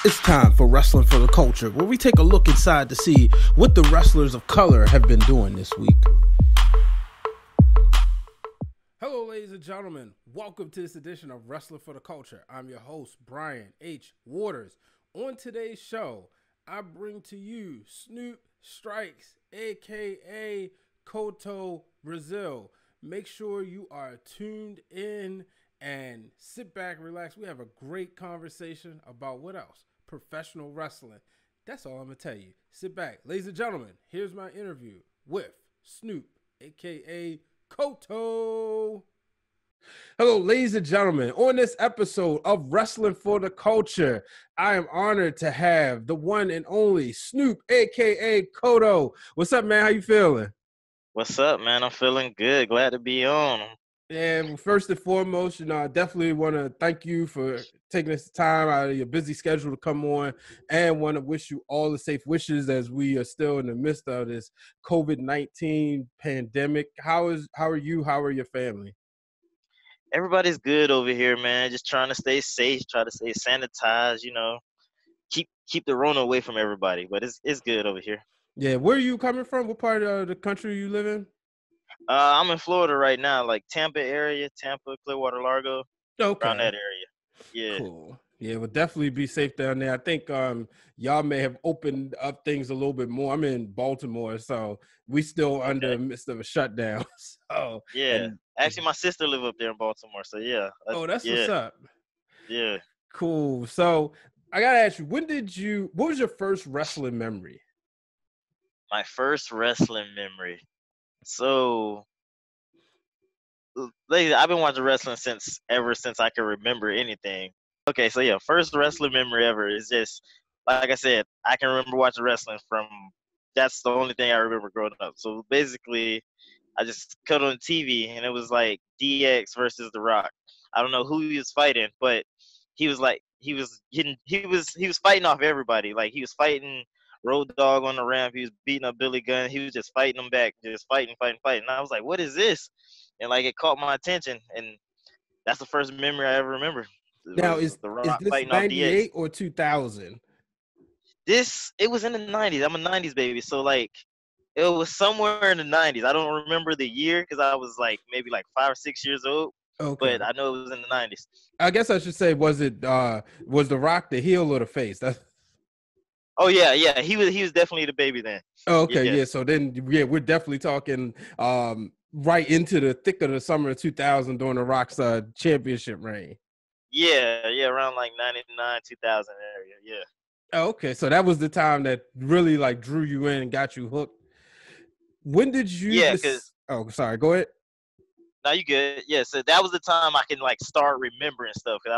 It's time for Wrestling for the Culture, where we take a look inside to see what the wrestlers of color have been doing this week. Hello, ladies and gentlemen. Welcome to this edition of Wrestling for the Culture. I'm your host, Brian H. Waters. On today's show, I bring to you Snoop Strikes, a.k.a. Kotto Brazil. Make sure you are tuned in and sit back, relax. We have a great conversation about what else? Professional wrestling. That's all I'm going to tell you. Sit back. Ladies and gentlemen, here's my interview with Snoop, a.k.a. Kotto. Hello, ladies and gentlemen. On this episode of Wrestling for the Culture, I am honored to have the one and only Snoop, a.k.a. Kotto. What's up, man? How you feeling? What's up, man? I'm feeling good. Glad to be on. And first and foremost, I definitely want to thank you for taking this time out of your busy schedule to come on, and want to wish you all the safe wishes as we are still in the midst of this COVID-19 pandemic. How are you? How are your family? Everybody's good over here, man. Just trying to stay safe, try to stay sanitized, keep the Rona away from everybody. But it's good over here. Yeah, where are you coming from? What part of the country you live in? I'm in Florida right now, like Tampa area, Tampa, Clearwater, Largo, around Okay. that area. Yeah. Cool. Yeah, we'll definitely be safe down there. I think y'all may have opened up things a little bit more. I'm in Baltimore, so we still under Okay. the midst of a shutdown. So Yeah. and Actually, my sister live up there in Baltimore, so yeah. oh, that's what's Yeah. up. Yeah. Cool. So I gotta ask you, what was your first wrestling memory? My first wrestling memory. So lately, I've been watching wrestling ever since I can remember anything. Okay, so yeah, first wrestling memory ever is just like I said, I can remember watching wrestling from. That's the only thing I remember growing up. So basically, I just cut on the TV and it was like DX versus The Rock. I don't know who he was fighting, but he was fighting off everybody. Like he was fighting Road Dogg on the ramp. He was beating up Billy Gunn. He was just fighting them back, just fighting, fighting, fighting. And I was like, what is this? And like it caught my attention, and that's the first memory I ever remember. It Now was is The is Rock this fighting off DX. 98 or 2000? It was in the '90s. I'm a '90s baby, so like it was somewhere in the '90s. I don't remember the year because I was like maybe like 5 or 6 years old, Okay. but I know it was in the '90s. I guess I should say, was The Rock the heel or the face? That's Oh yeah, yeah. He was definitely the baby then. oh, okay, yeah. Yes. So then, yeah, we're definitely talking right into the thick of the summer of 2000 during the Rock's championship reign. Yeah, yeah. Around like '99, 2000 area. Yeah. Oh, okay, so that was the time that really like drew you in and got you hooked. When did you Yeah, cause just? Oh, sorry. Go ahead. now you good. Yeah, so that was the time I can like start remembering stuff because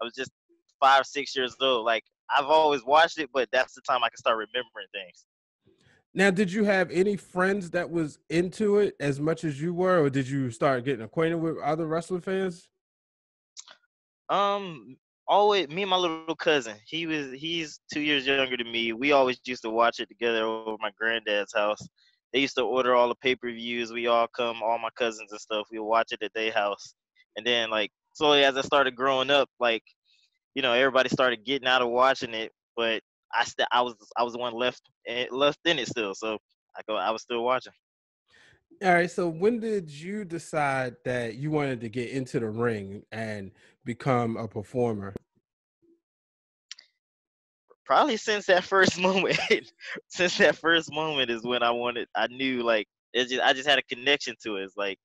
I was just 5, 6 years old. Like I've always watched it, but that's the time I can start remembering things. Now, did you have any friends that was into it as much as you were, or did you start getting acquainted with other wrestling fans? Um, always me and my little cousin. He's 2 years younger than me. We always used to watch it together over my granddad's house. They used to order all the pay-per-views. We all come, all my cousins and stuff. We would watch it at their house. And then like slowly as I started growing up, like everybody started getting out of watching it, but I was the one left in it still. So I was still watching. All right. So, when did you decide that you wanted to get into the ring and become a performer? Probably since that first moment. Since that first moment is when I knew like I just had a connection to it. It's like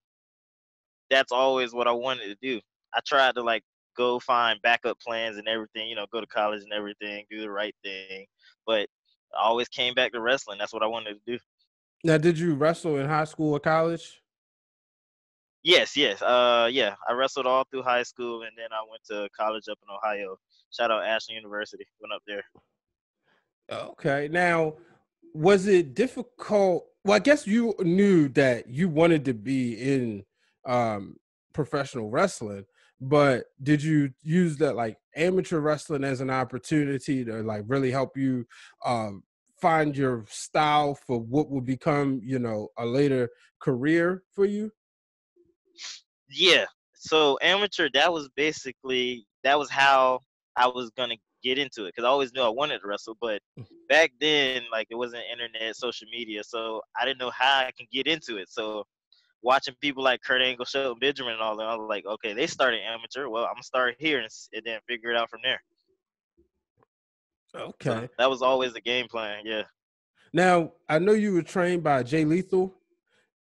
that's always what I wanted to do. I tried to like go find backup plans and everything, go to college and everything, do the right thing, but I always came back to wrestling. That's what I wanted to do. Now, did you wrestle in high school or college? Yes, yes. Yeah, I wrestled all through high school, and then I went to college up in Ohio. Shout out Ashland University. Went up there. Okay. Now, was it difficult? Well, I guess you knew that you wanted to be in um, professional wrestling, but did you use that like amateur wrestling as an opportunity to like really help you um, find your style for what would become, a later career for you? Yeah. So amateur, that was how I was gonna get into it because I always knew I wanted to wrestle. But back then, like it wasn't internet, social media, so I didn't know how I can get into it. So watching people like Kurt Angle, Shelton Benjamin, and all that, I was like, okay, they started amateur. Well, I'm gonna start here and then figure it out from there. So Okay. that was always the game plan. Yeah. Now, I know you were trained by Jay Lethal. What?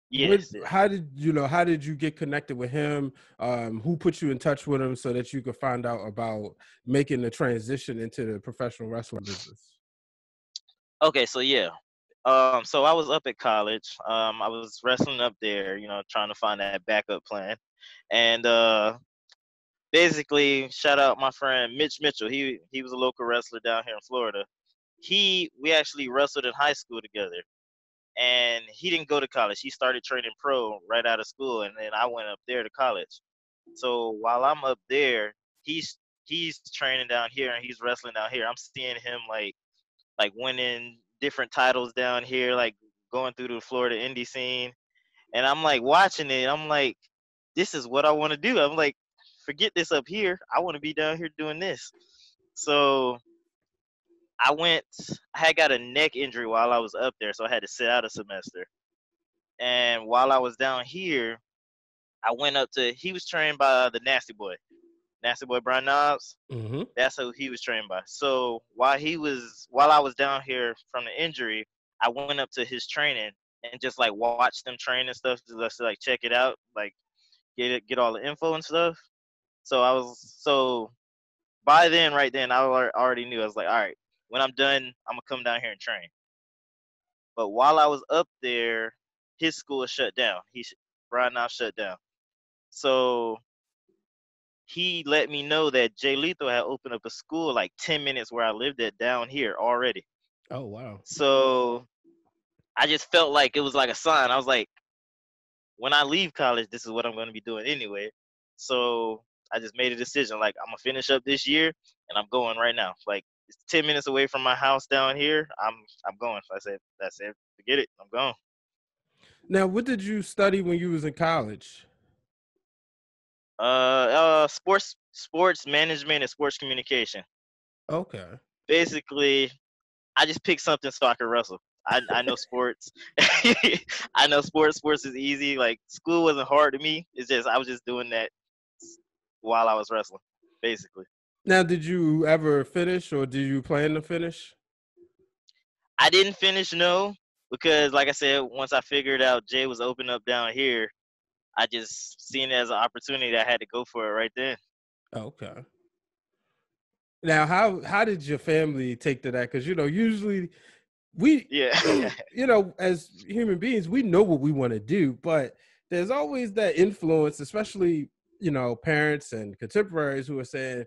Yes. Yes. How did you know? How did you get connected with him? Who put you in touch with him so that you could find out about making the transition into the professional wrestling business? Okay. So yeah. So I was up at college. I was wrestling up there, trying to find that backup plan. And basically, shout out my friend Mitch Mitchell. He was a local wrestler down here in Florida. We actually wrestled in high school together. And he didn't go to college. He started training pro right out of school, and then I went up there to college. So while I'm up there, he's training down here and he's wrestling down here. I'm seeing him like winning different titles down here, like going through the Florida indie scene. And I'm like watching it. I'm like, this is what I want to do. I'm like, forget this up here. I want to be down here doing this. So I had got a neck injury while I was up there, so I had to sit out a semester. And while I was down here, I went up to. He was trained by the Nasty Boy Brian Knobs. Mm-hmm. That's who he was trained by. So while I was down here from the injury, I went up to his training and just like watched them train and stuff, just to like check it out, like get all the info and stuff. So by then, right then, already knew. I was like, all right, when I'm done, I'm gonna come down here and train. But while I was up there, his school shut down. Brian Knobs shut down. So he let me know that Jay Lethal had opened up a school like 10 minutes where I lived at down here already. Oh wow. So I just felt like it was like a sign. I was like, when I leave college, this is what I'm going to be doing anyway. So I just made a decision. Like, I'm going to finish up this year and I'm going right now. Like, it's 10 minutes away from my house down here. I'm going. So I said, that's it. Forget it. I'm going. Now, what did you study when you was in college? Sports management and sports communication. Okay. Basically, I just picked something so I could wrestle. I know sports. I know sports. Sports is easy. Like school wasn't hard to me. It's just I was just doing that while I was wrestling, basically. Now, did you ever finish, or do you plan to finish? I didn't finish no because, like I said, once I figured out Jay was open up down here, I just seen it as an opportunity. I had to go for it right then. Okay. Now, how did your family take to that? Because usually we, Yeah. as human beings, we know what we want to do, but there's always that influence, especially parents and contemporaries who are saying,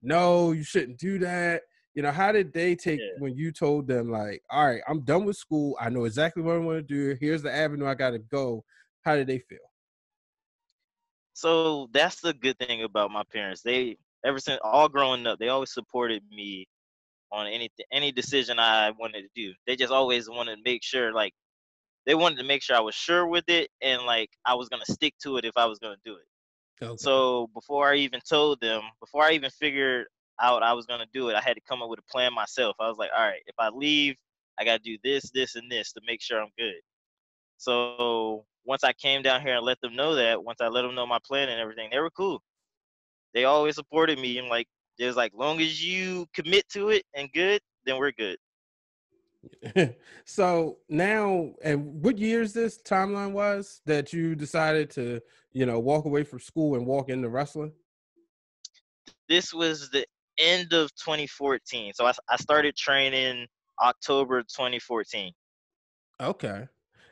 "No, you shouldn't do that." How did they take Yeah. when you told them, like, "All right, I'm done with school. I know exactly what I want to do. Here's the avenue I got to go." How did they feel? So that's the good thing about my parents. They ever since all growing up, they always supported me on any decision I wanted to do. They just always wanted to make sure like they wanted to make sure I was sure with it and like I was gonna stick to it if I was gonna do it. Okay. So before I even told them, before I even figured out I was gonna do it, I had to come up with a plan myself. I was like, all right, if I leave, I gotta do this, this, and this to make sure I'm good. So once I came down here and let them know that, once I let them know my plan and everything, they were cool. They always supported me and like there's like long as you commit to it and good, then we're good. So now, and what year is this timeline was that you decided to, walk away from school and walk into wrestling? This was the end of 2014. So I started training October 2014. Okay.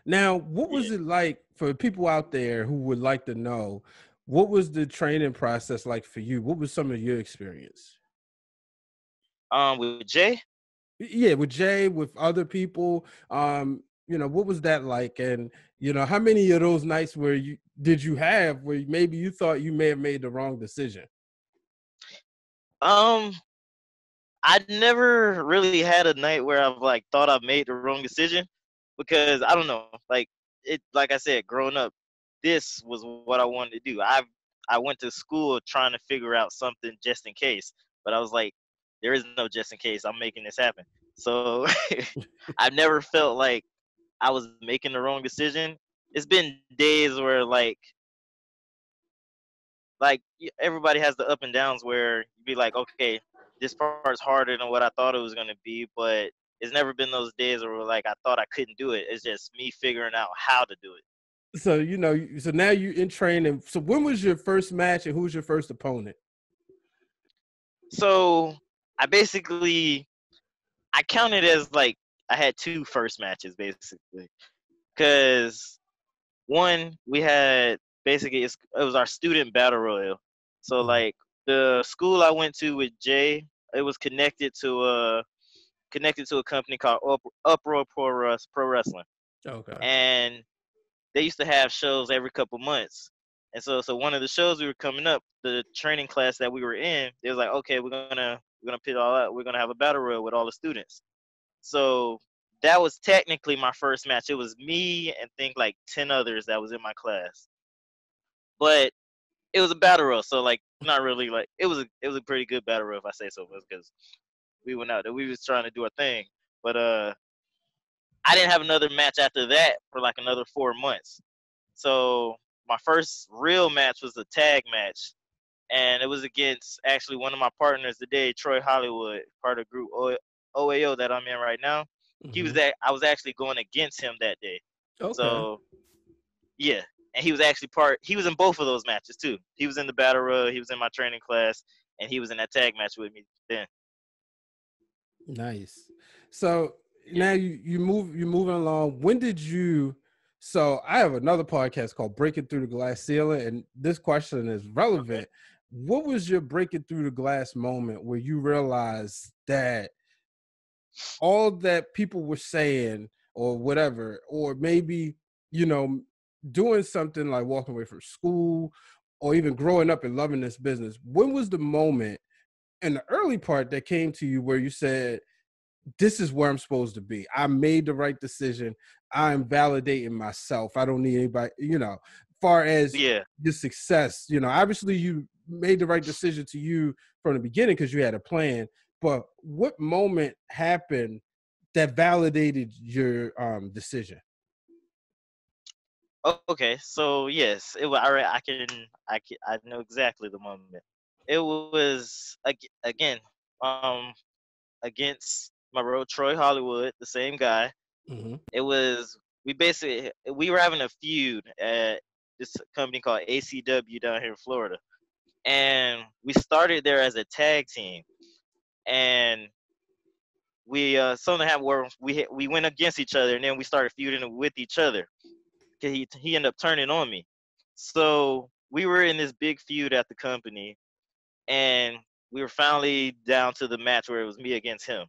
Now, what Yeah. was it like for people out there who would like to know? What was the training process like for you? What was some of your experience? With Jay, Yeah, with Jay, with other people, what was that like? And how many of those nights where you did you have where maybe you thought you may have made the wrong decision? um, I never really had a night where I've like thought I've made the wrong decision because I don't know, like it, like I said, growing up, this was what I wanted to do. I went to school trying to figure out something just in case, but I was like, there is no just in case. I'm making this happen. So I've never felt like I was making the wrong decision. It's been days where everybody has the up and downs where you be like, okay, this part's harder than what I thought it was gonna be, but it's never been those days where like I thought I couldn't do it. It's just me figuring out how to do it. So so now you're in training. So when was your first match, and who was your first opponent? So I counted as like I had two first matches basically, because one we had basically it was our student battle royal. So like the school I went to with Jay, it was connected to a company called Uproar Pro Wrestling, Okay. and they used to have shows every couple months. And so one of the shows we were coming up, the training class that we were in, they was like, okay, we're gonna pit all out. We're gonna have a battle royal with all the students. So that was technically my first match. It was me and think like 10 others that was in my class. But it was a battle royal, so like not really like it was a pretty good battle royal if I say so, because we went out there, we was trying to do a thing. But I didn't have another match after that for like another 4 months. So my first real match was a tag match, and it was against actually one of my partners today, Troy Hollywood, part of group OAO that I'm in right now. I was actually going against him that day. Okay. So yeah, and he was in both of those matches too. He was in the battle royal, he was in my training class, and he was in that tag match with me then. Nice. So Yeah. now you're moving along. When did you? So I have another podcast called Breaking Through the Glass Ceiling, and this question is Okay. relevant. What was your breaking through the glass moment where you realized that all that people were saying or whatever, or maybe, you know, doing something like walking away from school or even growing up and loving this business? When was the moment in the early part that came to you where you said, this is where I'm supposed to be? I made the right decision. I'm validating myself. I don't need anybody, far as Yeah. your success, obviously you made the right decision to you from the beginning because you had a plan. But what moment happened that validated your decision? Okay, so yes, it was. All right, I know exactly the moment. It was again, um, against my bro Troy Hollywood, the same guy. Mm-hmm. It was we were having a feud at this company called ACW down here in Florida, and we started there as a tag team, and we something happened where we went against each other, and then we started feuding with each other. Cause he ended up turning on me. So we were in this big feud at the company, and we were finally down to the match where it was me against him.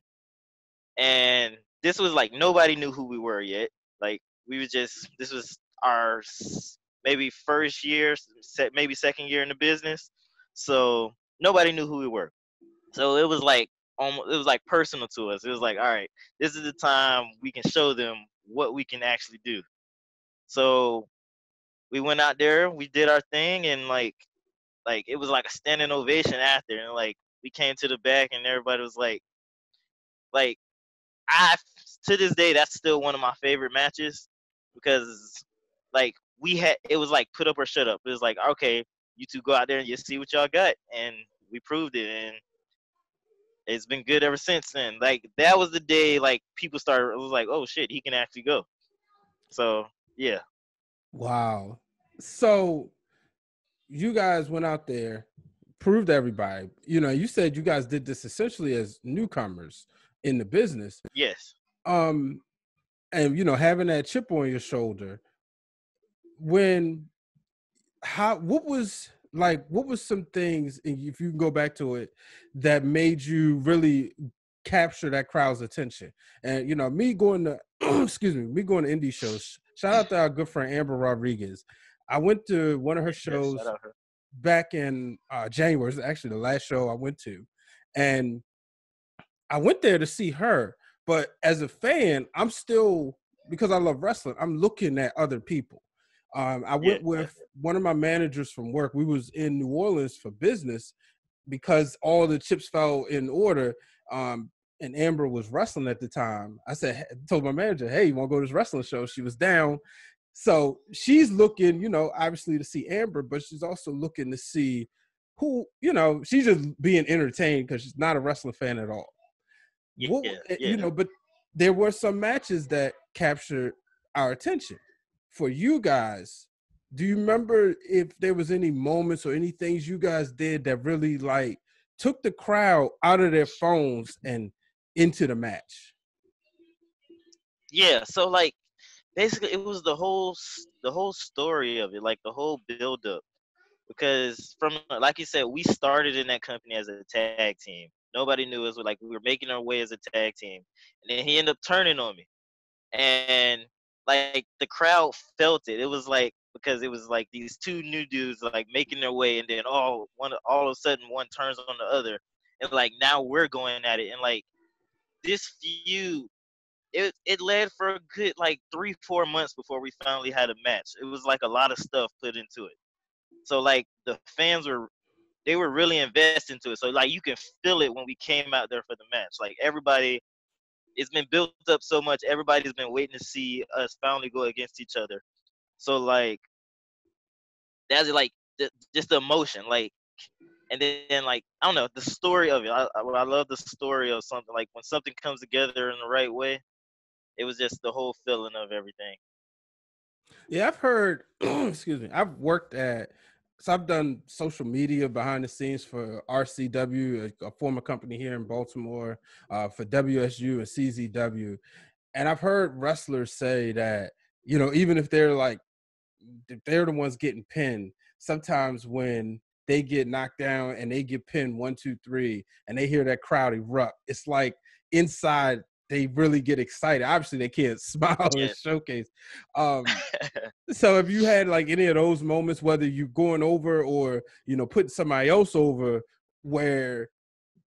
And this was like nobody knew who we were yet. Like we was just this was our maybe first year, maybe second year in the business. So nobody knew who we were. So it was like almost it was like personal to us. It was like, all right, this is the time we can show them what we can actually do. So we went out there, we did our thing, and like it was like a standing ovation after, and like we came to the back, and everybody was like I to this day that's still one of my favorite matches, because like we had it was like put up or shut up. It was like, okay, you two go out there and you see what y'all got, and we proved it, and it's been good ever since then. Like that was the day like people started. It was like, oh shit, he can actually go. So yeah. Wow. So you guys went out there, proved everybody. You said you guys did this essentially as newcomers in the business. Yes. Um, and having that chip on your shoulder, when what was some things, if you can go back to it, that made you really capture that crowd's attention? And me going to me going to indie shows, shout out to our good friend Amber Rodriguez. I went to one of her Yes. Shout shows out her. back in January. It's actually the last show I went to, and I went there to see her. But as a fan, I'm still, because I love wrestling, I'm looking at other people. I Yeah. went with one of my managers from work. We was in New Orleans for business. because all the chips fell in order, and Amber was wrestling at the time, told my manager, hey, you want to go to this wrestling show? She was down. So she's looking, obviously to see Amber, but she's also looking to see who, she's just being entertained because she's not a wrestling fan at all. Yeah, yeah. But there were some matches that captured our attention. For you guys, do you remember if there was any moments or any things you guys did that really like took the crowd out of their phones and into the match? Yeah, so like basically it was the whole story of it, like the whole build up. Because from like you said, we started in that company as a tag team. Nobody knew us. Like we were making our way as a tag team, and then he ended up turning on me, and like the crowd felt it. It was like because it was like these two new dudes like making their way, and then all of a sudden one turns on the other, and like now we're going at it, and like this feud it led for a good like 3-4 months before we finally had a match. It was like a lot of stuff put into it. So like the fans were really invested into it. So like you can feel it when we came out there for the match. Like everybody, it's been built up so much. Everybody's been waiting to see us finally go against each other. So like that's like just the emotion. Like and then like I don't know the story of it. I love the story of something like when something comes together in the right way. It was just the whole feeling of everything. Yeah, I've heard, excuse me, so I've done social media behind the scenes for RCW, a former company here in Baltimore, for WSU and CZW. And I've heard wrestlers say that, even if they're the ones getting pinned, sometimes when they get knocked down and they get pinned 1, 2, 3, and they hear that crowd erupt, it's like inside they really get excited. Obviously, they can't smile and Yeah. showcase. Um, so have you had like any of those moments, whether you going over or putting somebody else over, where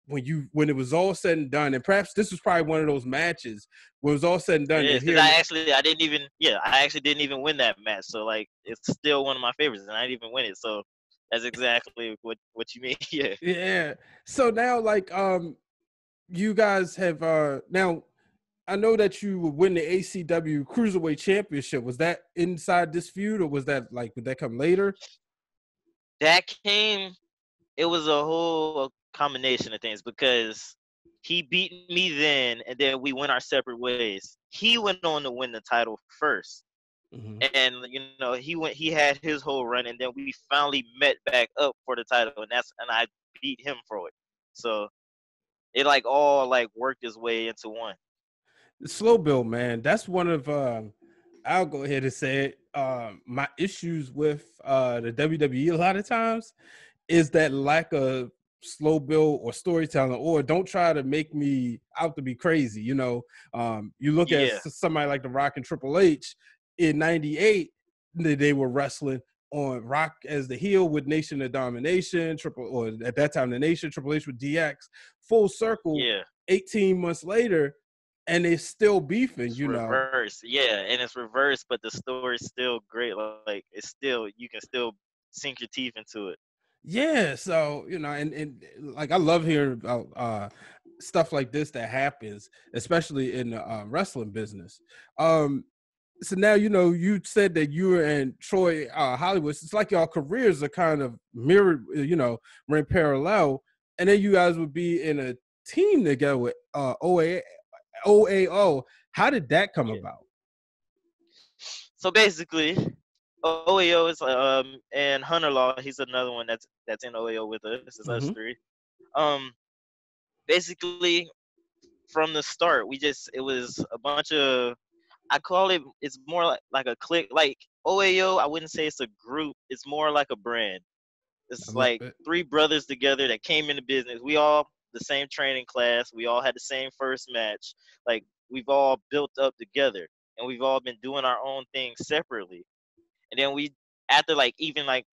when it was all said and done, and perhaps this was probably one of those matches where it was all said and It done, they're is because hearing, I actually didn't even win that match. So like it's still one of my favorites, and I didn't even win it. So that's exactly what you mean. Yeah. yeah. So now, like, you guys have now. I know that you would win the ACW Cruiserweight Championship. Was that inside this feud, or would that come later? That came. It was a whole combination of things because he beat me then, and then we went our separate ways. He went on to win the title first, Mm-hmm. and he had his whole run, and then we finally met back up for the title, and I beat him for it. So it like all like worked its way into one. Slow build, man. That's one of I'll go ahead and say it. My issues with the WWE a lot of times is that lack of slow build or storytelling, or don't try to make me out to be crazy. You look at Yeah, somebody like The Rock and Triple H in '98, they were wrestling on Rock as the heel with Nation of Domination, or at that time the Nation, Triple H with DX, full circle. yeah. 18 months later, and they're still beefing. It's reversed. Yeah, and it's reversed, but the story's still great. Like it's still you can still sink your teeth into it. Yeah, so and like I love hearing about stuff like this that happens, especially in the wrestling business. So now you said that you were in Troy, Hollywood. It's like y'all careers are kind of mirrored, ran parallel, and then you guys would be in a team together with OAO. How did that come Yeah. about? So basically, OAO is and Hunter Law. He's another one that's in OAO with us. It's us Mm-hmm. three. Um, basically from the start, it was a bunch of I call it it's more like a clique. Like OAO, I wouldn't say it's a group. It's more like a brand. I It's love like it. three brothers together that came into business. We all the same training class. We all had the same first match. Like we've all built up together, and we've all been doing our own thing separately. And then we, after like even like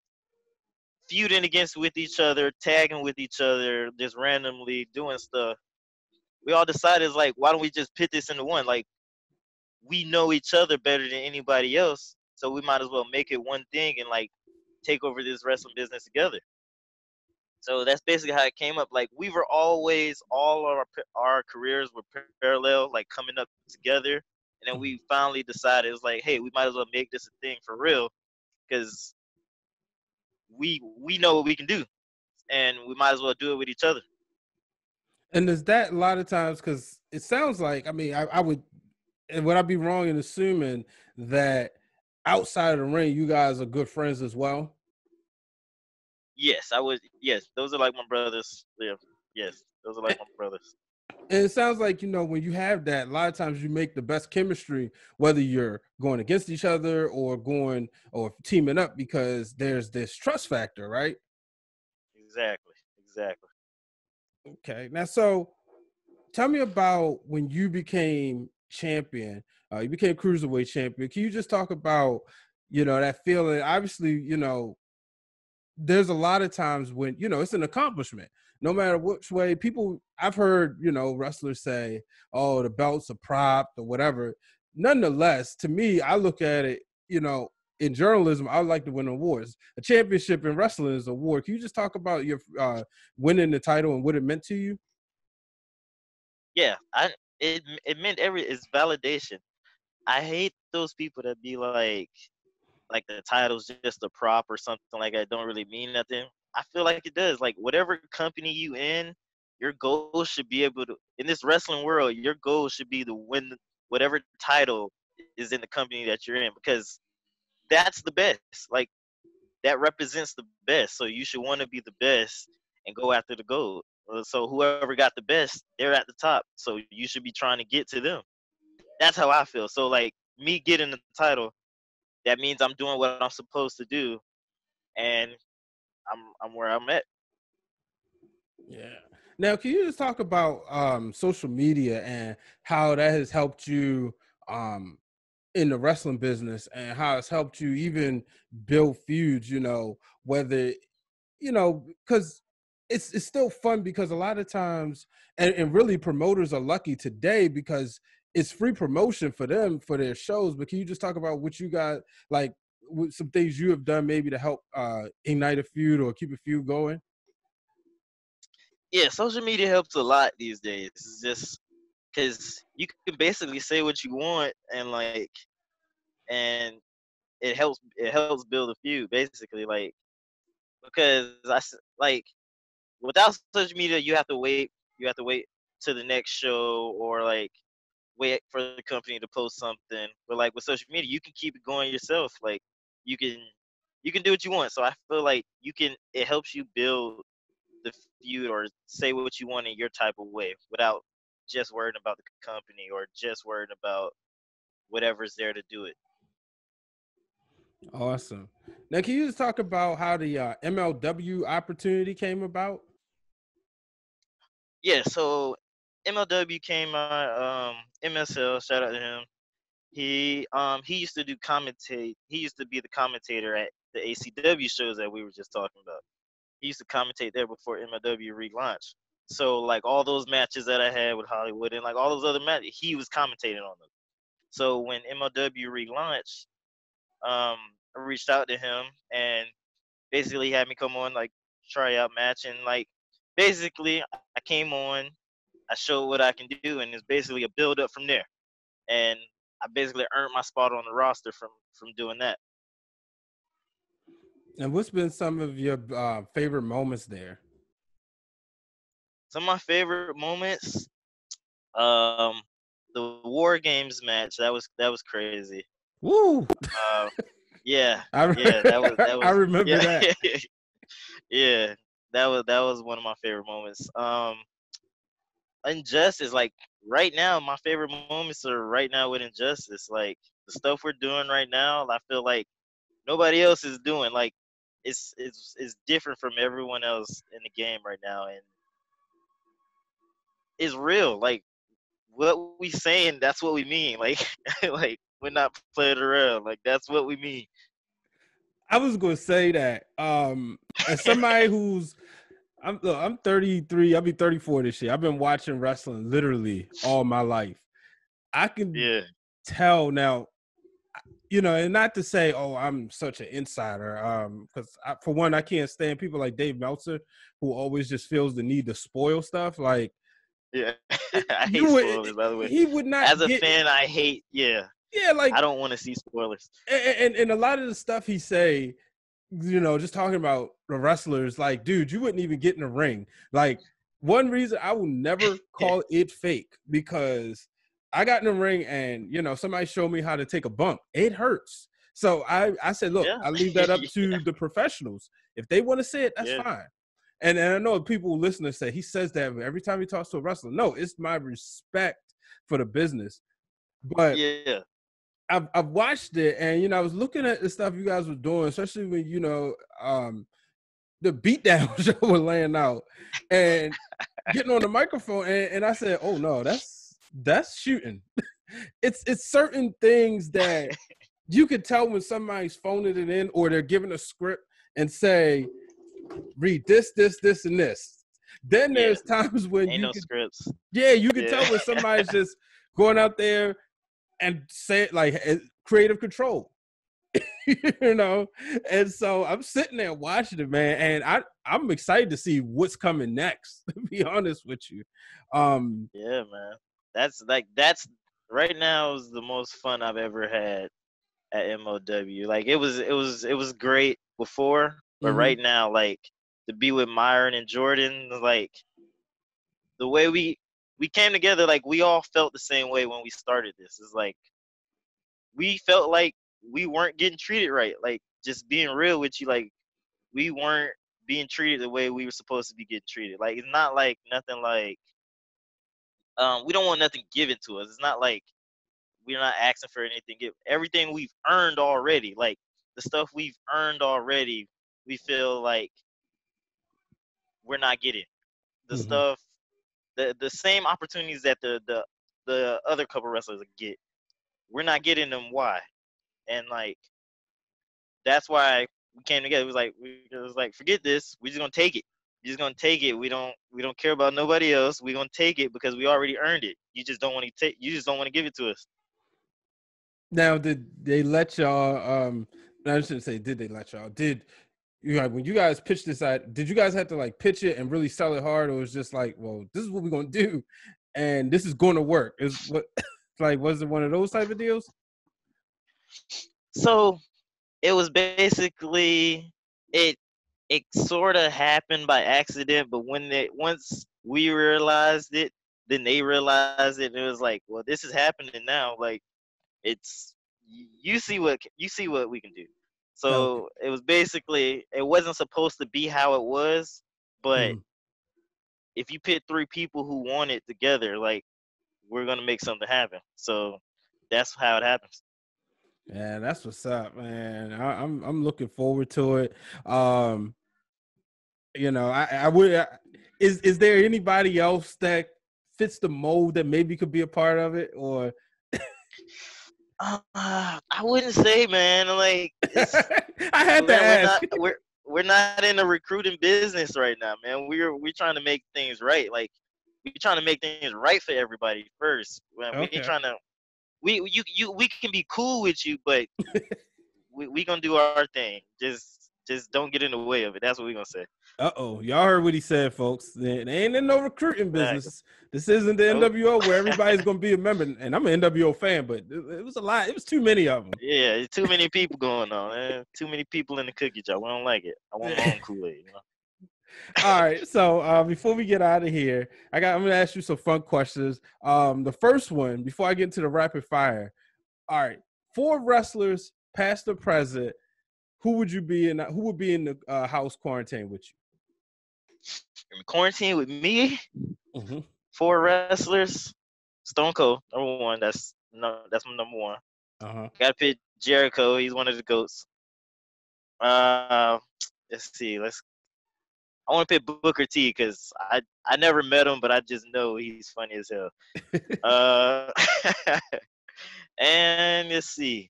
feuding against with each other, tagging with each other, just randomly doing stuff. We all decided like, why don't we just pit this into one? Like we know each other better than anybody else, so we might as well make it one thing and like take over this wrestling business together. So that's basically how it came up. Like we were always all of our careers were parallel, like coming up together, and then we finally decided it was like, hey, we might as well make this a thing for real because we know what we can do, and we might as well do it with each other. And is that a lot of times, because it sounds like, I mean, I would, and would I be wrong in assuming that outside of the ring, you guys are good friends as well? Yes, I would. Yes, those are like my brothers. Yeah, yes, those are like And my brothers. it sounds like, when you have that, a lot of times you make the best chemistry, whether you're going against each other or going or teaming up, because there's this trust factor, right? Exactly, exactly. Okay. Now, so tell me about when you became champion. You became cruiserweight champion. Can you just talk about, that feeling? Obviously, there's a lot of times when, it's an accomplishment. No matter which way people, I've heard, wrestlers say, oh, the belt's a prop or whatever. Nonetheless, to me, I look at it, in journalism, I would like to win awards. A championship in wrestling is an award. Can you just talk about your winning the title and what it meant to you? Yeah, it meant it's validation. I hate those people that be like the title's just a prop or something like that don't really mean nothing. I feel like it does. Like whatever company you in, your goal should be able to in this wrestling world, your goal should be to win whatever title is in the company that you're in because that's the best. Like that represents the best. So you should want to be the best and go after the gold. So whoever got the best, they're at the top. So you should be trying to get to them. That's how I feel. So like me getting the title, that means I'm doing what I'm supposed to do, and I'm where I'm at. Yeah. Now, can you just talk about social media and how that has helped you um, in the wrestling business and how it's helped you even build feuds, whether, because it's still fun because a lot of times, and really promoters are lucky today because it's free promotion for them for their shows. But can you just talk about what you got, like with some things you have done maybe to help ignite a feud or keep a feud going? Yeah, social media helps a lot these days. It's just because you can basically say what you want and it helps build a feud basically because like without social media you have to wait to the next show or like wait for the company to post something. But like with social media, you can keep it going yourself. Like you can you can do what you want. So I feel like it helps you build the feud or say what you want in your type of way without just worrying about the company or just worrying about whatever's there to do it. Awesome. Now, can you just talk about how the MLW opportunity came about? Yeah, so MLW came out MSL, shout out to him. He used to do commentate. He used to be the commentator at the ACW shows that we were just talking about. He used to commentate there before MLW relaunched. So like all those matches that I had with Hollywood and like all those other matches, he was commentating on them. So when MLW relaunched, I reached out to him and basically had me come on like try out match and like basically I came on, I showed what I can do, and it's basically a build up from there. And I basically earned my spot on the roster from doing that. And what's been some of your favorite moments there? Some of my favorite moments, um, the War Games match that was crazy. Woo! Uh, yeah, I yeah, that I was remember yeah, that. yeah, that was one of my favorite moments. Injustice, like right now, my favorite moments are right now with Injustice. Like the stuff we're doing right now, I feel like nobody else is doing. Like it's different from everyone else in the game right now, and it's real. Like what we saying, that's what we mean. Like like we're not playing around. Like that's what we mean. I was going to say that as somebody who's I'm 33, I'll be 34 this year. I've been watching wrestling literally all my life. I can Yeah. tell now. and not to say, oh, I'm such an insider, because for one, I can't stand people like Dave Meltzer who always just feels the need to spoil stuff. Like, Yeah, it, I you hate would, spoilers. By the way, he would not as a get, fan, I hate. Yeah, yeah, I like, don't want to see spoilers. and a lot of the stuff he say, just talking about the wrestlers, like, dude, you wouldn't even get in the ring. Like, one reason I will never call it fake, because I got in the ring and, somebody showed me how to take a bump. It hurts. So I said, look, Yeah, I leave that up to the professionals. If they want to say it, that's yeah, fine. And I know people listening say he says that every time he talks to a wrestler. No, it's my respect for the business. But yeah. I've watched it, and I was looking at the stuff you guys were doing, especially when the beatdown show was laying out and getting on the microphone, and I said, "Oh no, that's shooting." It's certain things that you could tell when somebody's phoning it in, or they're giving a script and say, "Read this, this, this, and this." Then Yeah. there's times when Ain't no scripts. you could Yeah. tell when somebody's just going out there and say it like creative control. And so I'm sitting there watching it, man, and I'm excited to see what's coming next, to be honest with you. Yeah, man. That's right now is the most fun I've ever had at MOW. Like it was great before, but mhm, right now, like to be with Myron and Jordan, like the way we came together, like we all felt the same way when we started this. It's like we felt like we weren't getting treated right. Like just being real with you, like we weren't being treated the way we were supposed to be getting treated. Like it's not like nothing like we don't want nothing given to us. It's not like we're not asking for anything. Everything we've earned already, like the stuff we've earned already, we feel like we're not getting the mhm. stuff, the same opportunities that the other couple wrestlers get. We're not getting them. Why? And like that's why we came together. It was like forget this. We're just gonna take it. We're just gonna take it. We don't care about nobody else. We're gonna take it because we already earned it. You just don't want to take. You just don't want to give it to us. Now, did they let y'all? I shouldn't say did they let y'all. Did when you guys pitched this out? Did you guys have to like pitch it and really sell it hard, or was just like, well, this is what we're gonna do, and this is going to work? Is what like was it one of those type of deals? So it was basically it it sort of happened by accident, but once we realized it, then they realized it, and it was like, well, this is happening now. Like it's you see what we can do. Okay. So it was basically it wasn't supposed to be how it was, but Mhm. if you pit three people who want it together, like we're gonna make something happen. So that's how it happens. Yeah, that's what's up, man. I'm looking forward to it. Um, I would. Is there anybody else that fits the mold that maybe could be a part of it, or I wouldn't say, man. Like it's I had to man, we're not ask. we're not in the recruiting business right now, man. We're trying to make things right. Like we're trying to make things right for everybody first. Man, we ain't Okay. trying to. We can be cool with you, but we gonna do our thing. Just don't get in the way of it. That's what we gonna say. Uh-oh. Y'all heard what he said, folks. They ain't in no recruiting Exactly. business. This isn't the Nope. NWO where everybody's gonna be a member. And I'm an NWO fan, but it was a lot. It was too many of Yeah, too many people going on. Man. Too many people in the cookie jar. We don't like it. I want my them. own Kool-Aid. All right. So before we get out of here, I'm gonna ask you some fun questions. The first one, before I get into the rapid fire. All right. 4 wrestlers, past or present, who would be in the house quarantine with In quarantine with me, you? Mm-hmm. 4 wrestlers. Stone Cold, number one. That's my number one. Uh-huh. Got to pick Jericho. He's one of the goats. Uh, let's see. I want to pick Booker T because I never met him, but I just know he's funny as hell. Uh, and let's see.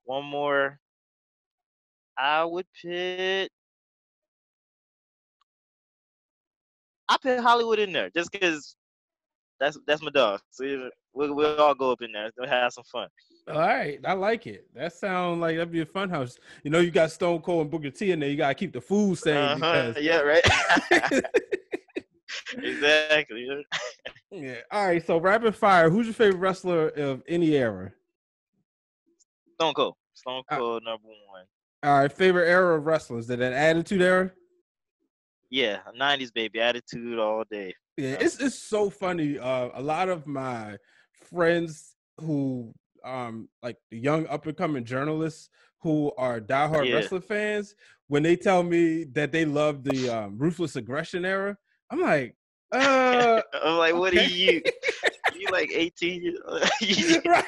One more. I would pick. I put Hollywood in there just because that's my dog. So we'll all go up in there. We'll have some fun. All right, I like it. That sounds like that'd be a fun house. You know, you got Stone Cold and Booker T in there. You gotta keep the food sane because Yeah, right. Exactly. yeah. All right, so rapid fire. Who's your favorite wrestler of any era? Stone Cold. Stone Uh, Cold number one. all right, favorite era of wrestlers. Did that Attitude Era? Yeah, 90s baby. Attitude all day. Yeah, Yeah. it's so funny. A lot of my friends who like the young up and coming journalists who are diehard Yeah. wrestler fans, when they tell me that they love the ruthless aggression era, I'm like, I'm like, what are okay. you? You like 18 years old? Right.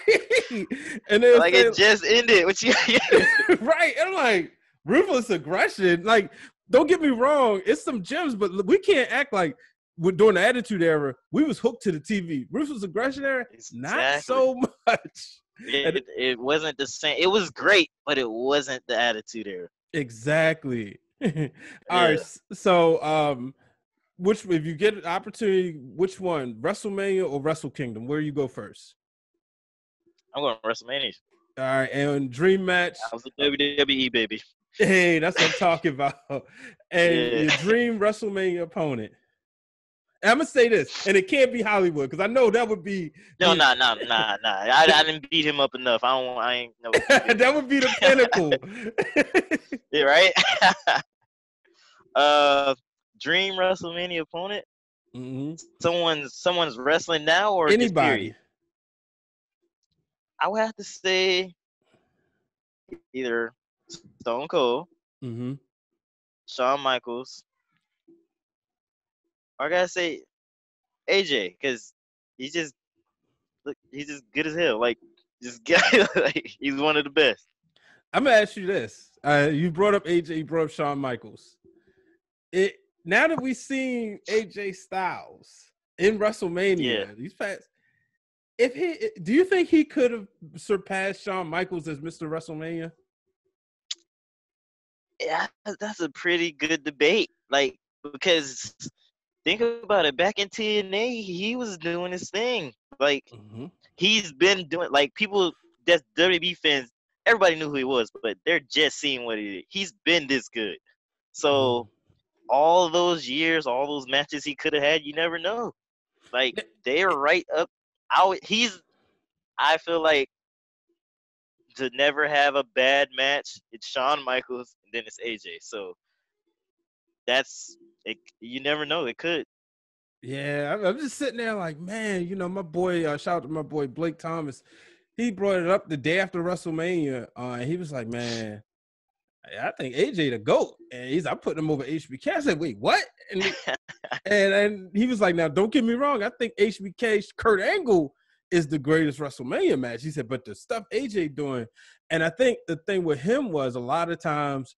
And they'll Like say, it just ended. What you? right. And I'm like, ruthless aggression. Like, don't get me wrong, it's some gems, but we can't act like during the Attitude Era, we was hooked to the TV. Ruthless aggression era, not Exactly. so much. It wasn't the same. It was great, but it wasn't the Attitude Era. Exactly. All Yeah. right. So which, if you get an opportunity, which one? WrestleMania or Wrestle Kingdom? Where you go first? I'm going to WrestleMania. All right, and dream match. I was a WWE baby. Hey, that's what I'm talking about. And Yeah. your dream WrestleMania opponent. And I'm gonna say this, and it can't be Hollywood because I know that would be No. I didn't beat him up enough. I ain't no. that would be the pinnacle. Yeah, right. Dream WrestleMania opponent. Mm-hmm. Someone's wrestling now or just Anybody. period? I would have to say either Stone Cold, Mm-hmm. Shawn Michaels, or I gotta say AJ because he's just good as hell. Like like he's one of the best. I'm gonna ask you this. You brought up AJ, you brought up Shawn Michaels. Now that we've seen AJ Styles in WrestleMania, these past, do you think he could have surpassed Shawn Michaels as Mr. WrestleMania? Yeah, that's a pretty good debate. Like because think about it, back in TNA, he was doing his thing. Like he's been doing. Like people that's WWE fans, everybody knew who he was, but they're just seeing what he did. He's been this good. So all those years, all those matches he could have had, you never know. Like they're right up. I feel like to never have a bad match, it's Shawn Michaels and then it's AJ. So that's it. You never know. It could. Yeah, I'm just sitting there like, man, you know, my boy, shout out to my boy Blake Thomas. He brought it up the day after WrestleMania. And he was like, man, I think AJ the GOAT. And I'm putting him over HBK. I said, wait, what? And he was like, now, don't get me wrong. I think HBK's Kurt Angle is the greatest WrestleMania match. He said, but the stuff AJ doing. And I think the thing with him was a lot of times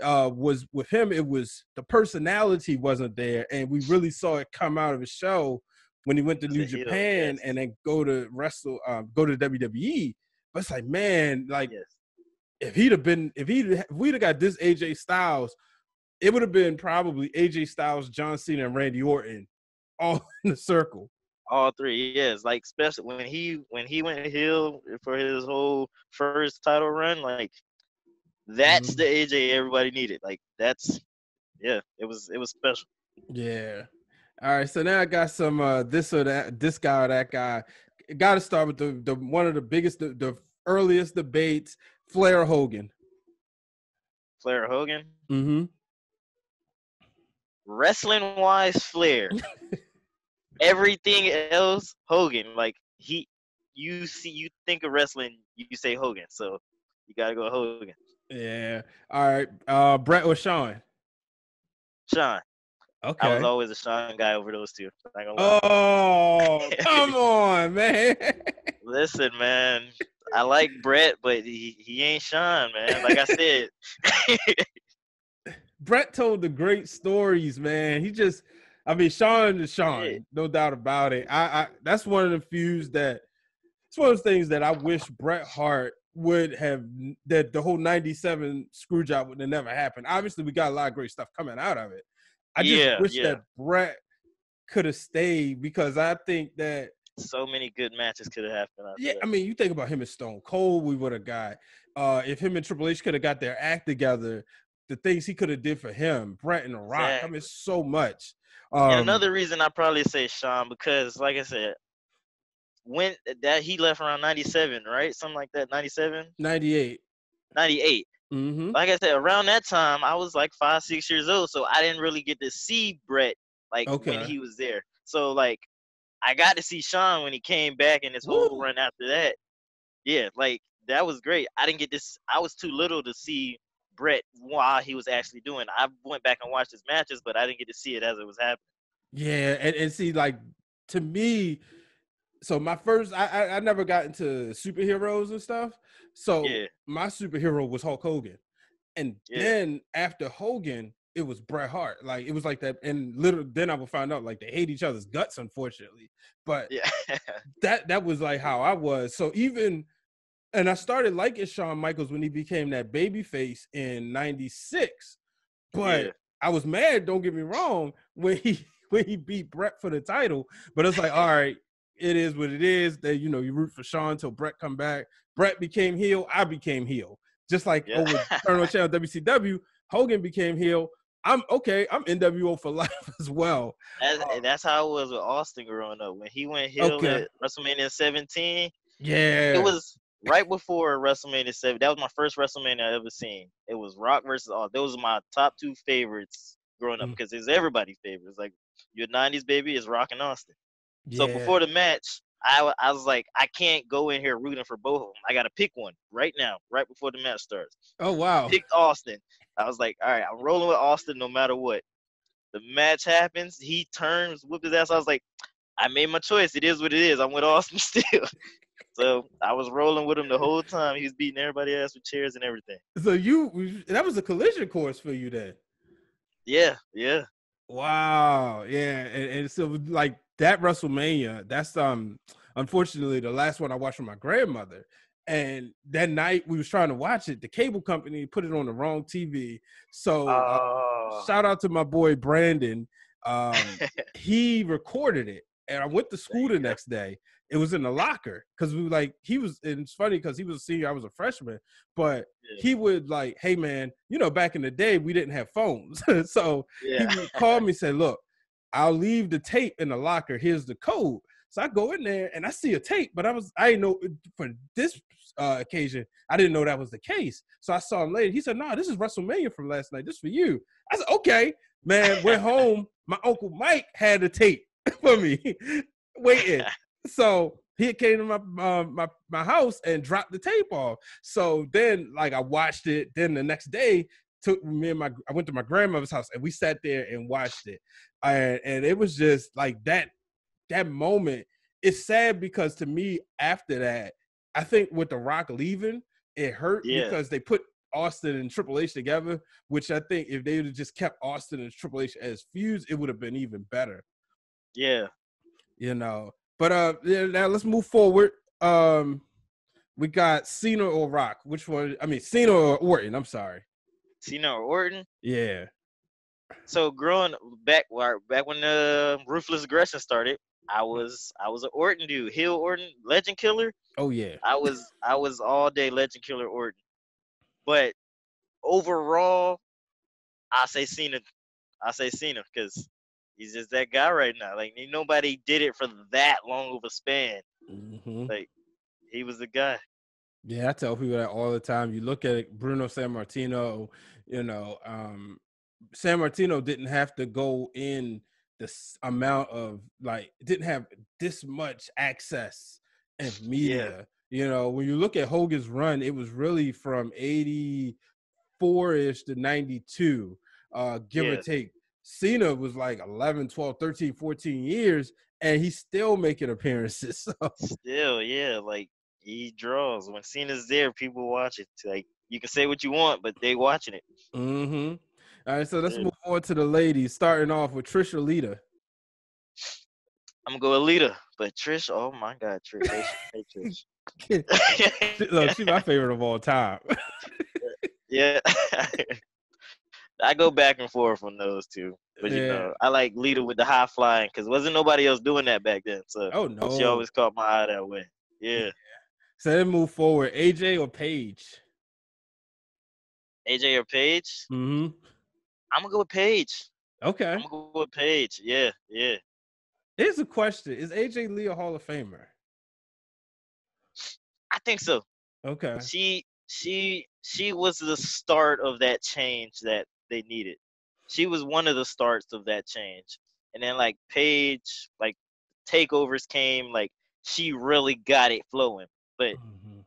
was with him, it was the personality wasn't there. And we really saw it come out of his show when he went to New Japan and then go to WWE. But it's like, man, like if we'd have got this AJ Styles, it would have been probably AJ Styles, John Cena, and Randy Orton all in a circle. All three, yes. Like especially when he went heel for his whole first title run, like that's the AJ everybody needed. Like that's it was special. Yeah. All right, so now I got some this or that, this guy or that guy. Got to start with the one of the biggest, the earliest debates, Flair Hogan. Flair Hogan. Mm-hmm. Wrestling wise, Flair. Everything else, Hogan. Like you think of wrestling, you say Hogan. So you gotta go Hogan. Yeah. All right. Brett or Shawn? Shawn. Okay. I was always a Shawn guy over those two. Not gonna lie. Oh, come on, man. Listen, man. I like Brett, but he ain't Shawn, man. Like I said. Brett told the great stories, man. Shawn is Shawn, no doubt about it. I that's one of the feuds it's one of the things that I wish Bret Hart would have, that the whole 97 screw job would have never happened. Obviously, we got a lot of great stuff coming out of it. I just wish that Bret could have stayed, because I think that, So many good matches could have happened after yeah, that. I mean, you think about him and Stone Cold, we would have got. If him and Triple H could have got their act together, the things he could have did for him, Brett and The Rock. I mean, Exactly. so much. And another reason I probably say Sean, because like I said, when that he left around 97, right? Something like that, 97, 98. 98. Mm-hmm. Like I said, around that time, I was like 5, 6 years old, so I didn't really get to see Brett like when Okay. he was there. So like, I got to see Sean when he came back in his whole Woo! run after that. Yeah, like that was great. I didn't get this. I was too little to see Brett while he was actually doing. I went back and watched his matches, but I didn't get to see it as it was happening. Yeah, and see, like, to me, so my first, I never got into superheroes and stuff. So Yeah, my superhero was Hulk Hogan. And yeah, then after Hogan, it was Bret Hart. Like, it was like that. And literally, then I would find out, like, they hate each other's guts, unfortunately. But yeah, that was like how I was. So even, and I started liking Shawn Michaels when he became that baby face in '96. yeah, But I was mad, don't get me wrong, when he when he beat Bret for the title. But it's like, all right, it is what it is. That, you know, you root for Shawn until Bret come back. Bret became heel, I became heel. Just like yeah. over Turner Channel WCW, Hogan became heel. I'm okay, I'm NWO for life as well. That's how it was with Austin growing up. When he went heel Okay. at WrestleMania 17, it Yeah. was right before WrestleMania 7. That was my first WrestleMania I ever seen. It was Rock versus Austin. Those are my top two favorites growing up, Mm. because it's everybody's favorites. Like, your 90s baby is Rock and Austin. So Yeah. before the match, I was like, I can't go in here rooting for both of them. I got to pick one right now, right before the match starts. Oh wow. Picked Austin. I was like, all right, I'm rolling with Austin no matter what. The match happens. He turns, whipped his ass. I was like, I made my choice. It is what it is. I'm with Austin still. So I was rolling with him the whole time. He was beating everybody ass with chairs and everything. So that was a collision course for you then. Yeah, yeah, Wow. Yeah. And so, like, that WrestleMania, that's unfortunately the last one I watched with my grandmother. And that night we was trying to watch it, the cable company put it on the wrong TV. So Oh, shout out to my boy Brandon. He recorded it, and I went to there school you the go. next day. It was in the locker because we were like, he was, and it's funny because he was a senior, I was a freshman, but Yeah, he would like, hey man, you know, back in the day we didn't have phones, so he yeah, would call me and say, look, I'll leave the tape in the locker. Here's the code. So I go in there and I see a tape, but I didn't know for this occasion, I didn't know that was the case. So I saw him later. He said, "No, this is WrestleMania from last night. This is for you." I said, "Okay, man." Went home. My uncle Mike had the tape for me, waiting. So he came to my house and dropped the tape off. So then, like, I watched it. Then the next day, I went to my grandmother's house and we sat there and watched it, and it was just like that moment. It's sad because to me, after that, I think with The Rock leaving, it hurt yeah, because they put Austin and Triple H together, which I think if they would have just kept Austin and Triple H as feuds, it would have been even better, yeah. you know. But yeah, now let's move forward. We got Cena or Rock. Which one? I mean, Cena or Orton. I'm sorry. Cena or Orton. Yeah. So growing back when the ruthless aggression started, I was an Orton dude, heel Orton, legend killer. Oh yeah. I was all day legend killer Orton. But overall, I say Cena. I say Cena because he's just that guy right now. Like, nobody did it for that long of a span. Mm-hmm. Like, he was the guy. Yeah, I tell people that all the time. You look at it, Bruno Sammartino, you know, San Martino didn't have to go in this amount of, like, didn't have this much access and Yeah, media. You know, when you look at Hogan's run, it was really from 84-ish to 92, give or yeah. take. Cena was like 11, 12, 13, 14 years, and he's still making appearances. So, Still, yeah. Like, he draws. When Cena's there, people watch it. Like, you can say what you want, but they watching it. mm-hmm. All right, so let's Yeah. move on to the ladies, starting off with Trisha Lita. I'm gonna go Alita, but Trish. Oh my God, Trish. Hey Look, Trish. she's my favorite of all time. Yeah. I go back and forth on those two. But Yeah. I like Lita with the high flying because wasn't nobody else doing that back then. So Oh she no. always caught my eye that way. Yeah. Yeah. So then move forward. AJ or Paige? AJ or Paige? Mm-hmm. I'm gonna go with Paige. I'm Okay. gonna go with Paige. Yeah, yeah. Here's a question: is AJ Lee a Hall of Famer? I think so. Okay. She was the start of that change that they needed. She was one of the starts of that change. And then like Paige, like takeovers came, like she really got it flowing. But Mm-hmm.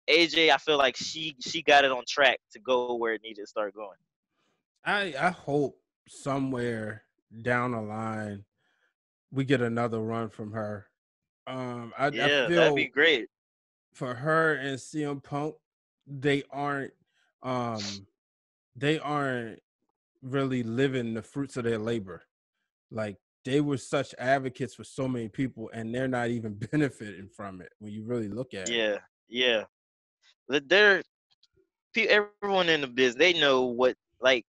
AJ, I feel like she got it on track to go where it needed to start going. I hope somewhere down the line we get another run from her. I Yeah, that'd be feel great. for her and CM Punk, they aren't um they aren't really living the fruits of their labor. Like they were such advocates for so many people, and they're not even benefiting from it when you really look at it. Yeah, yeah. But everyone in the business, they know what like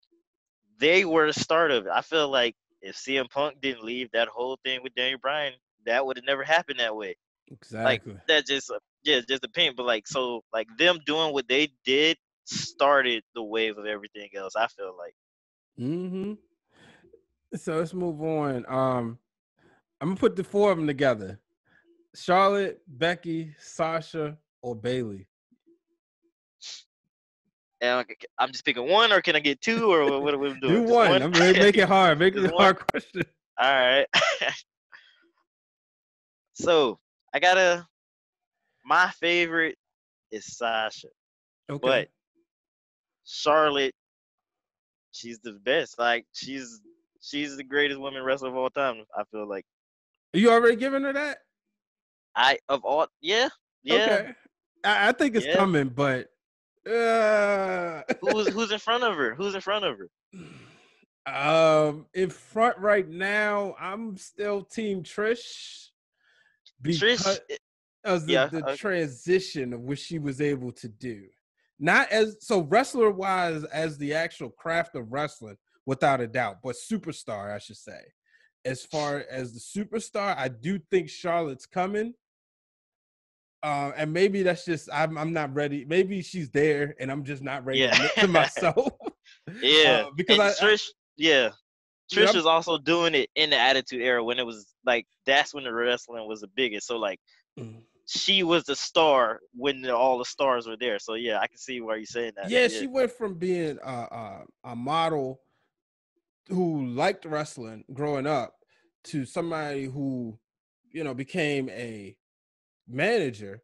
they were the start of it. I feel like if CM Punk didn't leave that whole thing with Daniel Bryan, that would have never happened that way. Like Exactly. that just yeah, just the pain. But like so like them doing what they did started the wave of everything else. I feel like Mm-hmm. So let's move on. I'm gonna put the four of them together: Charlotte, Becky, Sasha, or Bailey. and I'm just picking one, or can I get two, or what are we Do doing? Just one. one. I'm gonna make it hard. Make it Just a one. hard question. All right. So I gotta. My favorite is Sasha, Okay. but Charlotte, she's the best. Like she's the greatest women wrestler of all time. I feel like You already given her that? I of all yeah yeah Okay. I think it's yeah. coming, but uh Who's in front of her? Who's in front of her? in front right now, I'm still Team Trish because Trish. of Yeah. the transition of what she was able to do. Not as so wrestler wise as the actual craft of wrestling, without a doubt, but superstar, I should say. As far as the superstar, I do think Charlotte's coming. And maybe that's just I'm not ready. Maybe she's there and I'm just not ready to Yeah. admit to myself. Yeah. Because And I Trish. Yeah. yeah, Trish was also doing it in the Attitude Era when it was like that's when the wrestling was the biggest. So like she was the star when all the stars were there. So yeah, I can see why you're saying that. yeah, Yeah. she went from being a model who liked wrestling growing up to somebody who, became a manager,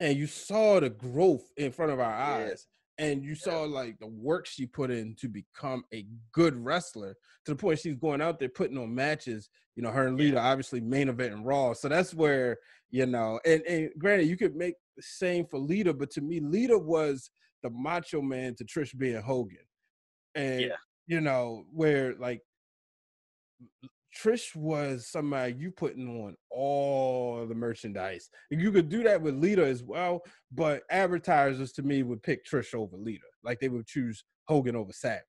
and you saw the growth in front of our Yeah. eyes, and you saw like the work she put in to become a good wrestler to the point she's going out there putting on matches. Her and Yeah. Lita obviously main event and Raw, so that's where and granted you could make the same for Lita, but to me Lita was the Macho Man to Trish being Hogan, and Yeah. where like Trish was somebody you putting on all the merchandise. You could do that with Lita as well, but advertisers to me would pick Trish over Lita. Like they would choose Hogan over Savage.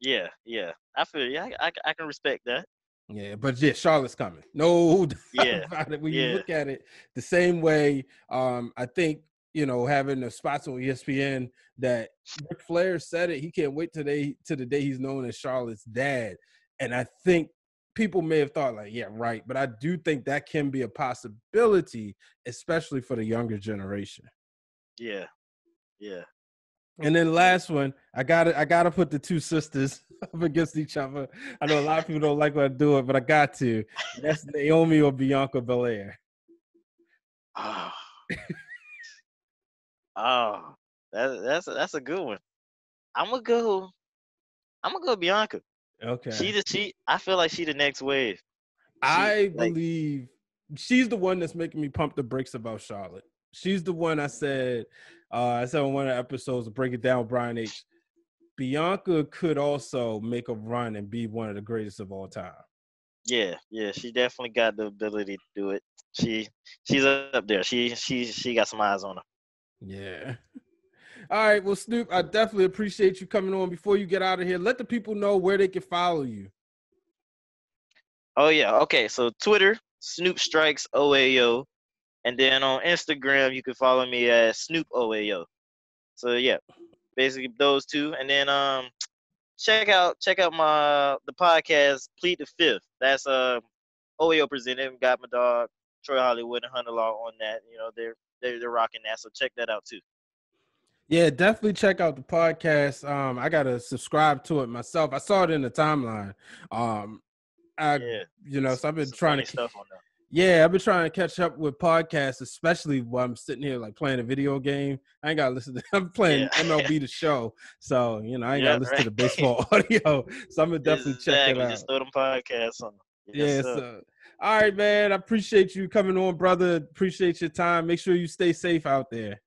Yeah. Yeah. I feel yeah. I can respect that. Yeah, but yeah, Charlotte's coming. No doubt Yeah. about it. When you Yeah. look at it the same way, I think, having the spots on ESPN that Ric Flair said it, he can't wait to the day he's known as Charlotte's dad. And I think people may have thought like, yeah, right. But I do think that can be a possibility, especially for the younger generation. Yeah. Yeah. And then Yeah. last one, I gotta put the two sisters up against each other. I know a lot of people don't like when I do it, but I got to. That's Naomi or Bianca Belair. Oh. Oh. That's a good one. I'm gonna go. I'm gonna go Bianca. Okay. She. I feel like she the next wave. She I like believe she's the one that's making me pump the brakes about Charlotte. She's the one I said on one of the episodes to break it down with Brian H. Bianca could also make a run and be one of the greatest of all time. yeah yeah. She definitely got the ability to do it. She she's up there. She got some eyes on her. Yeah. All right. Well, Snoop, I definitely appreciate you coming on. Before you get out of here, let the people know where they can follow you. Oh yeah, okay. So Twitter, Snoop Strikes OAO, and then on Instagram you can follow me at Snoop OAO. So yeah, basically those two, and then check out the podcast Plead the Fifth. That's OAO presented. Got my dog Troy Hollywood and Hunter Law on that. You know they're rocking that, so check that out too. Yeah, definitely check out the podcast. I gotta subscribe to it myself. I saw it in the timeline. Um, I Yeah, so I've been some trying funny to stuff on there. yeah, I've been trying to catch up with podcasts, especially while I'm sitting here like playing a video game. I ain't gotta listen to I'm Yeah, playing MLB the show. So, I ain't gotta yeah, listen to right. the baseball audio. So I'm gonna definitely check that Exactly. Just out. throw them podcasts on. Yes, Yeah, sir. so all right, man. I appreciate you coming on, brother. Appreciate your time. Make sure you stay safe out there.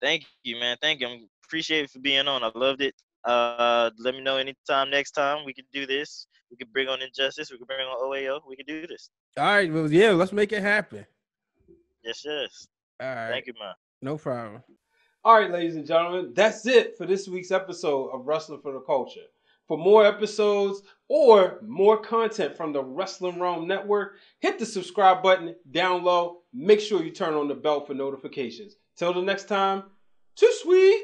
Thank you, man. Thank you. I appreciate it for being on. I loved it. Let me know anytime next time we can do this. We can bring on Injustice. We can bring on OAO. We can do this. All right, well, yeah, let's make it happen. Yes, yes. All right, Thank you, man. no problem. All right, ladies and gentlemen, that's it for this week's episode of Wrestling for the Culture. For more episodes or more content from the Wrestling Realm Network, hit the subscribe button down low. Make sure you turn on the bell for notifications. Till the next time, too sweet.